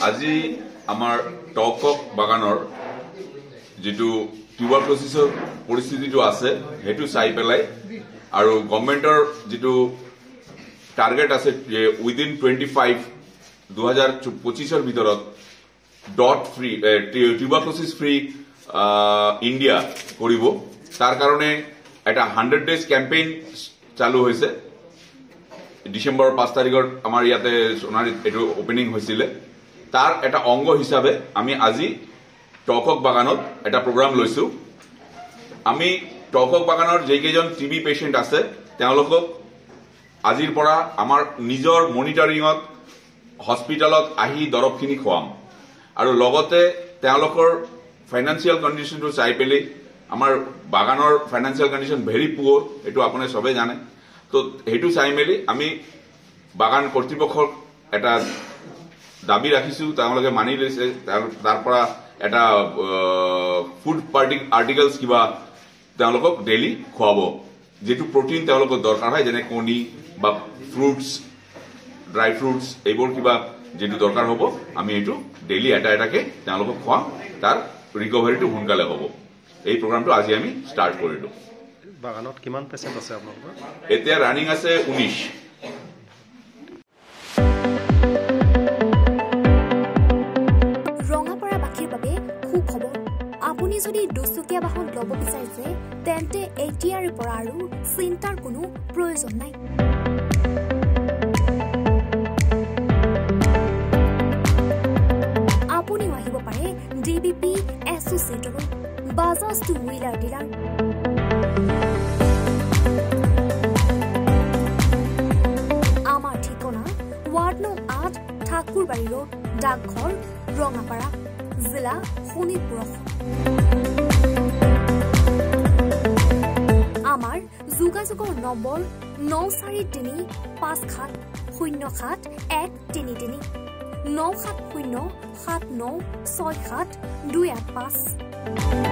আজি আমাৰ টকক বাগানৰ যেটো টিউবাৰকুলোসিছৰ পৰিস্থিতিটো আছে হেতু চাই পেলাই আৰু গভৰ্নমেন্টৰ যেটো টাৰ্গেট আছে যে উইদিন 2025 এৰ ভিতৰত ডট ফ্ৰি টিউবাৰকুলোসিস ফ্ৰি ইন্ডিয়া কৰিব তাৰ কাৰণে এটা 100 ডেজ ক্যাম্পেইন চালু হয়েছে ডিসেম্বৰ 5 তাৰিখৰ আমাৰ ইয়াতে সোনাৰী এটো ওপেনিং হৈছিল তার এটা অঙ্গ হিসাবে আমি আজি টকক বাগানত এটা প্রোগ্রাম লৈছো আমি টকক বাগানৰ যেকেজন টিবি পেশেন্ট আছে তেওঁলোকক আজিৰ পৰা আমাৰ নিজৰ মনিটৰিংত হস্পিটালত আহি দৰবখিনি খুৱাম আৰু লগতে তেওঁলোকৰ ফাইনান্সিয়াল কন্ডিশনটো চাই পেলে আমাৰ বাগানৰ ফাইনান্সিয়াল কন্ডিশন ভেৰি পুৱাৰ এটো আপুনি সবে জানে তো হেতু চাই মেলি আমি বাগান কৰ্তৃপক্ষক এটা দাবী ৰাখিছো তেওঁলোকে মানি লৈছে তাৰ পৰা এটা ফুড আৰ্টিকলস কিবা তেওঁলোকক ডেইলি খুৱাব যেটো প্ৰটিন তেওঁলোকক দৰকাৰ হয় যেনে কণী বা ফ্ৰুটস ড্ৰাই ফ্ৰুটস এইবোৰ কিবা যেটো দৰকাৰ হ'ব আমি এটো ডেইলি এটাকে তেওঁলোকক খুৱাম তাৰ ৰিকভাৰীটো সোনকালে হ'ব এই প্ৰগ্ৰামটো আজি আমি স্টাৰ্ট কৰিলো বাগানত কিমান পেশেন্ট আছে আপোনালোকৰ এতিয়া ৰানিং আছে 19 ৰঙাপাৰা বাকীৰ বাবে খুব খবৰ আপুনি যদি দুচকীয়া বাহন ল'ব বিচাৰিছে তেন্তে এতিয়াৰ পৰা আৰু চিন্তাৰ কোনো প্ৰয়োজন নাই আপুনি আহিব পাৰে ডিবিপি এছ'চিয়েটৰ বাজাজ টু হুইলাৰ ডিলাৰ আমাৰ ঠিকনা ৱাৰ্ড নং 8 ঠাকুৰবাৰী ৰোড ডাকঘৰ ৰঙাপাৰা জিলা শোণিতপুৰ আমাৰ যোগাযোগৰ নম্বৰ 9435707133 9707967285285